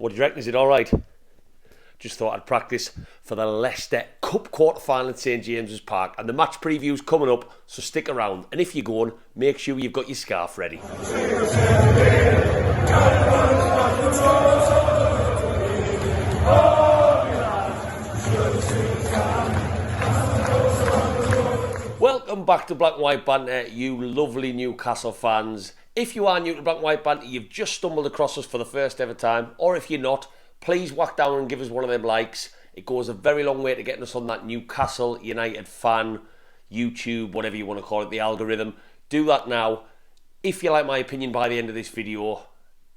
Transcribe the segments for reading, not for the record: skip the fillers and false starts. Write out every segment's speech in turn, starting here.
What do you reckon? Is it all right? Just thought I'd practice for the Leicester Cup quarter-final at St. James's Park. And the match preview's coming up, so stick around. And if you're going, make sure you've got your scarf ready. Welcome back to Black and White Banter, you lovely Newcastle fans. If you are new to Black and White Banter, you've just stumbled across us for the first ever time, or if you're not, please whack down and give us one of them likes. It goes a very long way to getting us on that Newcastle United fan, YouTube, whatever you want to call it, the algorithm. Do that now. If you like my opinion by the end of this video,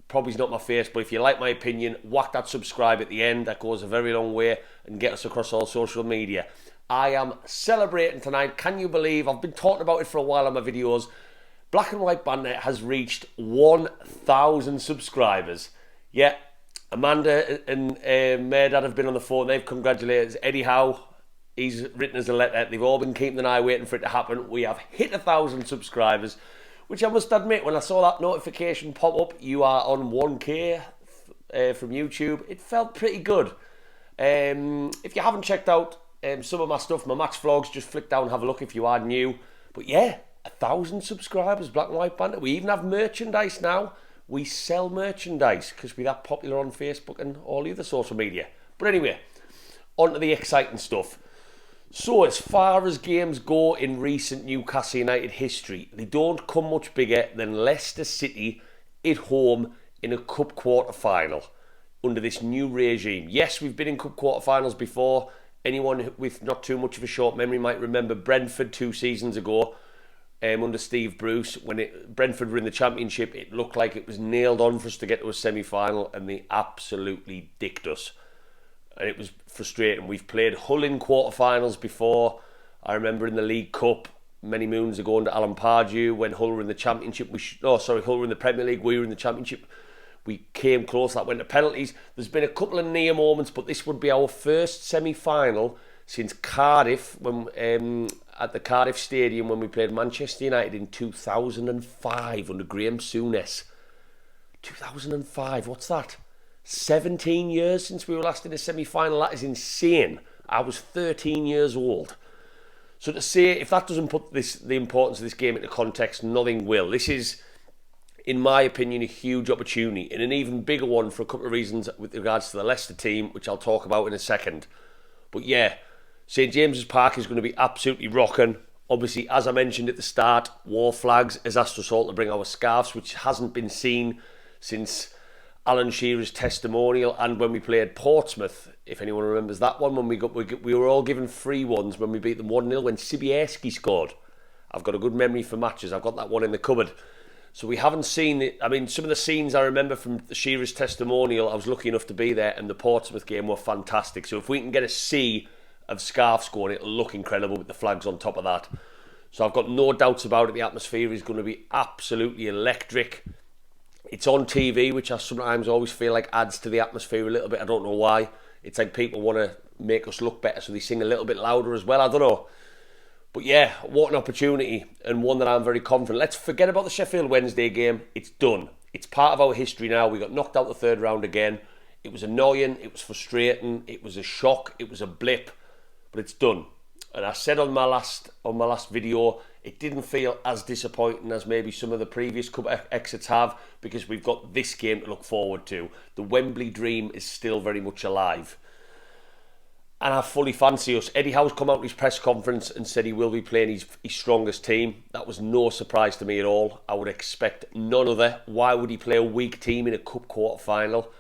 probably not my face, but if you like my opinion, whack that subscribe at the end. That goes a very long way and get us across all social media. I am celebrating tonight. Can you believe? I've been talking about it for a while on my videos. Black and White Banter has reached 1,000 subscribers. Yeah, Amanda and Merdad have been on the phone. They've congratulated us. Eddie Howe, he's written us a letter. They've all been keeping an eye waiting for it to happen. We have hit 1,000 subscribers, which I must admit, when I saw that notification pop up, you are on 1K from YouTube, it felt pretty good. If you haven't checked out some of my stuff, my match vlogs, just flick down and have a look if you are new. But yeah, 1,000 subscribers, Black and White Banter. We even have merchandise now. We sell merchandise because we're that popular on Facebook and all the other social media. But anyway, on to the exciting stuff. So as far as games go in recent Newcastle United history, they don't come much bigger than Leicester City at home in a cup quarter-final under this new regime. Yes, we've been in cup quarter-finals before. Anyone with not too much of a short memory might remember Brentford 2 seasons ago under Steve Bruce. When Brentford were in the Championship, it looked like it was nailed on for us to get to a semi-final, and they absolutely dicked us. And it was frustrating. We've played Hull in quarter-finals before. I remember in the League Cup many moons ago under Alan Pardew when Hull were in the Championship. Hull were in the Premier League, we were in the Championship. We came close, that went to penalties. There's been a couple of near moments, but this would be our first semi-final since Cardiff, when at the Cardiff Stadium when we played Manchester United in 2005 under Graham Souness. 2005, what's that? 17 years since we were last in a semi-final. That is insane. I was 13 years old. So to say, if that doesn't put the importance of this game into context, nothing will. This is, in my opinion, a huge opportunity, and an even bigger one for a couple of reasons with regards to the Leicester team, which I'll talk about in a second. But yeah, St. James's Park is going to be absolutely rocking. Obviously, as I mentioned at the start, War Flags has asked us all to bring our scarves, which hasn't been seen since Alan Shearer's testimonial and when we played Portsmouth, if anyone remembers that one, when we were all given free ones when we beat them 1-0 when Sibierski scored. I've got a good memory for matches. I've got that one in the cupboard. So we haven't seen it. I mean, some of the scenes I remember from Shearer's testimonial, I was lucky enough to be there, and the Portsmouth game were fantastic. So if we can get a sea of scarves going, it'll look incredible with the flags on top of that. So I've got no doubts about it. The atmosphere is going to be absolutely electric. It's on TV, which I sometimes always feel like adds to the atmosphere a little bit. I don't know why. It's like people want to make us look better, so they sing a little bit louder as well. I don't know. But yeah, what an opportunity, and one that I'm very confident. Let's forget about the Sheffield Wednesday game. It's done. It's part of our history now. We got knocked out the third round again. It was annoying. It was frustrating. It was a shock. It was a blip. But it's done. And I said on my last video, it didn't feel as disappointing as maybe some of the previous cup exits have, because we've got this game to look forward to. The Wembley dream is still very much alive. And I fully fancy us. Eddie Howe's come out in his press conference and said he will be playing his strongest team. That was no surprise to me at all. I would expect none other. Why would he play a weak team in a cup quarter final?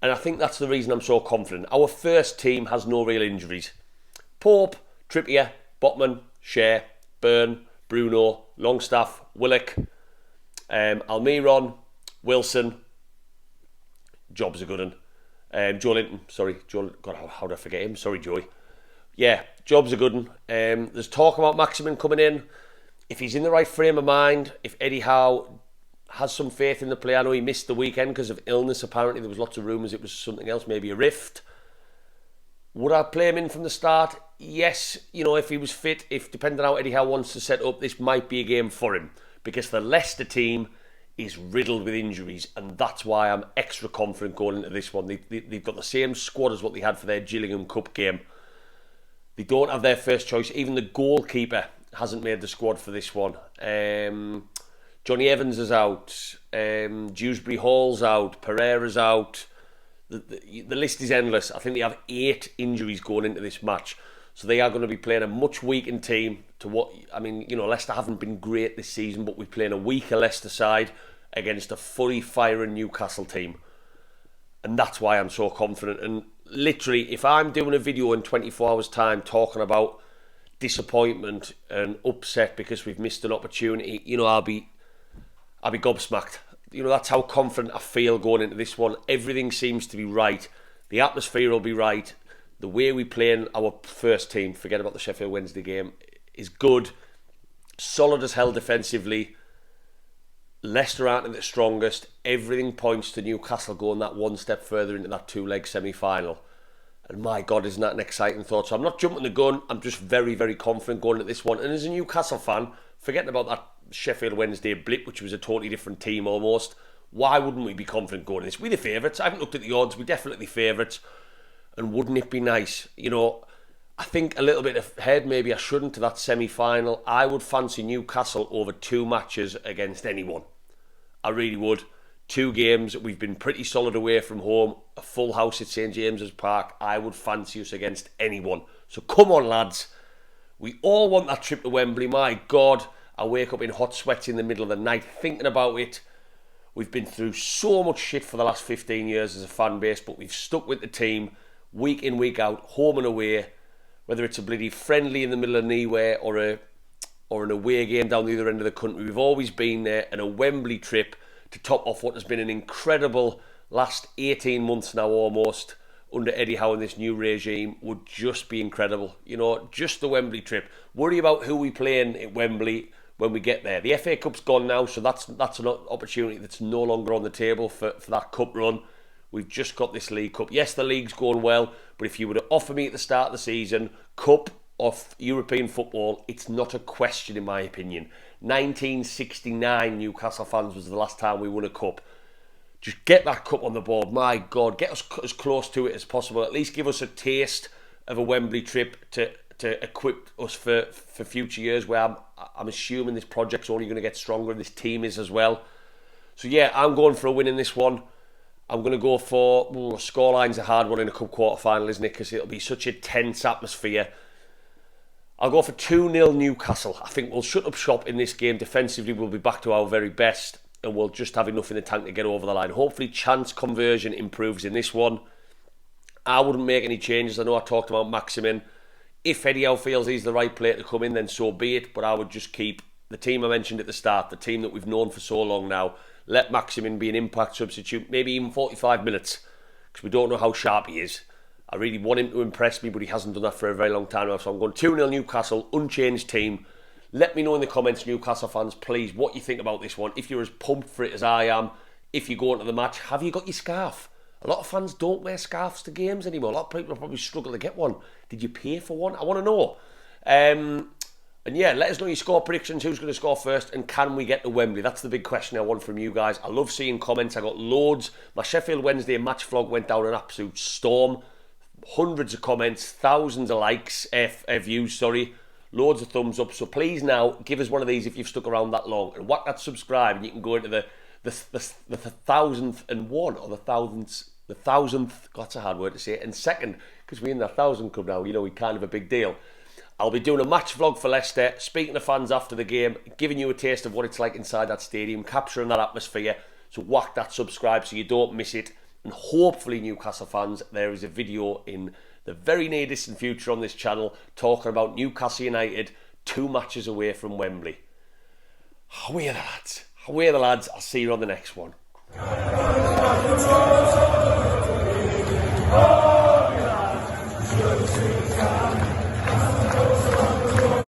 And I think that's the reason I'm so confident. Our first team has no real injuries. Pope, Trippier, Botman, Shea, Byrne, Bruno, Longstaff, Willock, Almiron, Wilson, Job's a good one. Joe Linton, sorry, God, how did I forget him? Sorry, Joey. Yeah, Job's a good one. There's talk about Maximin coming in. If he's in the right frame of mind, if Eddie Howe has some faith in the player. I know he missed the weekend because of illness, apparently. There was lots of rumours it was something else, maybe a rift. Would I play him in from the start? Yes, you know, if he was fit, if depending on how Eddie Howe wants to set up, this might be a game for him, because the Leicester team is riddled with injuries, and that's why I'm extra confident going into this one. They've got the same squad as what they had for their Gillingham Cup game. They don't have their first choice. Even the goalkeeper hasn't made the squad for this one. Johnny Evans is out. Dewsbury Hall's out. Pereira's out. The list is endless. I think they have 8 injuries going into this match. So they are going to be playing a much weakened team to what, I mean, you know, Leicester haven't been great this season, but we're playing a weaker Leicester side against a fully firing Newcastle team. And that's why I'm so confident. And literally, if I'm doing a video in 24 hours time talking about disappointment and upset because we've missed an opportunity, you know, I'll be gobsmacked. You know, that's how confident I feel going into this one. Everything seems to be right. The atmosphere will be right. The way we play in our first team, forget about the Sheffield Wednesday game, is good. Solid as hell defensively. Leicester aren't at the strongest. Everything points to Newcastle going that one step further into that 2-leg semi-final. And my God, isn't that an exciting thought? So I'm not jumping the gun. I'm just very, very confident going into this one. And as a Newcastle fan, forgetting about that Sheffield Wednesday blip, which was a totally different team almost, why wouldn't we be confident going into this? We're the favourites. I haven't looked at the odds. We're definitely favourites. And wouldn't it be nice? You know, I think a little bit ahead, maybe I shouldn't, to that semi-final. I would fancy Newcastle over 2 matches against anyone. I really would. 2 games. We've been pretty solid away from home. A full house at St. James's Park. I would fancy us against anyone. So come on, lads. We all want that trip to Wembley. My God, I wake up in hot sweats in the middle of the night thinking about it. We've been through so much shit for the last 15 years as a fan base, but we've stuck with the team. Week in, week out, home and away, whether it's a bloody friendly in the middle of nowhere or an away game down the other end of the country, we've always been there. And a Wembley trip to top off what has been an incredible last 18 months now almost under Eddie Howe and this new regime would just be incredible. You know, just the Wembley trip. Worry about who we playing at Wembley when we get there. The FA Cup's gone now, so that's an opportunity that's no longer on the table for that cup run. We've just got this League Cup. Yes, the league's going well, but if you were to offer me at the start of the season, Cup of European football, it's not a question in my opinion. 1969 Newcastle fans was the last time we won a cup. Just get that cup on the board. My God, get us as close to it as possible. At least give us a taste of a Wembley trip to equip us for future years, where I'm assuming this project's only going to get stronger and this team is as well. So yeah, I'm going for a win in this one. I'm going to go for... scoreline's a hard one in a cup quarter-final, isn't it? Because it'll be such a tense atmosphere. I'll go for 2-0 Newcastle. I think we'll shut up shop in this game. Defensively, we'll be back to our very best. And we'll just have enough in the tank to get over the line. Hopefully, chance conversion improves in this one. I wouldn't make any changes. I know I talked about Maximin. If Eddie Howe feels he's the right player to come in, then so be it. But I would just keep the team I mentioned at the start, the team that we've known for so long now. Let Maximin be an impact substitute, maybe even 45 minutes, because we don't know how sharp he is. I really want him to impress me, but he hasn't done that for a very long time now. So I'm going 2-0 Newcastle, unchanged team. Let me know in the comments, Newcastle fans, please, what you think about this one. If you're as pumped for it as I am, if you go into the match, have you got your scarf? A lot of fans don't wear scarves to games anymore. A lot of people probably struggle to get one. Did you pay for one? I want to know. And yeah, let us know your score predictions, who's going to score first, and can we get to Wembley? That's the big question I want from you guys. I love seeing comments. I got loads. My Sheffield Wednesday match vlog went down an absolute storm. Hundreds of comments, thousands of likes, views, sorry. Loads of thumbs up. So please now, give us one of these if you've stuck around that long. And whack that subscribe, and you can go into the 1,001 or the thousandth, that's a hard word to say, and second, because we're in the 1,000 club now, you know, we're kind of a big deal. I'll be doing a match vlog for Leicester, speaking to fans after the game, giving you a taste of what it's like inside that stadium, capturing that atmosphere. So whack that subscribe so you don't miss it. And hopefully, Newcastle fans, there is a video in the very near distant future on this channel talking about Newcastle United 2 matches away from Wembley. Away the lads. Away the lads. I'll see you on the next one.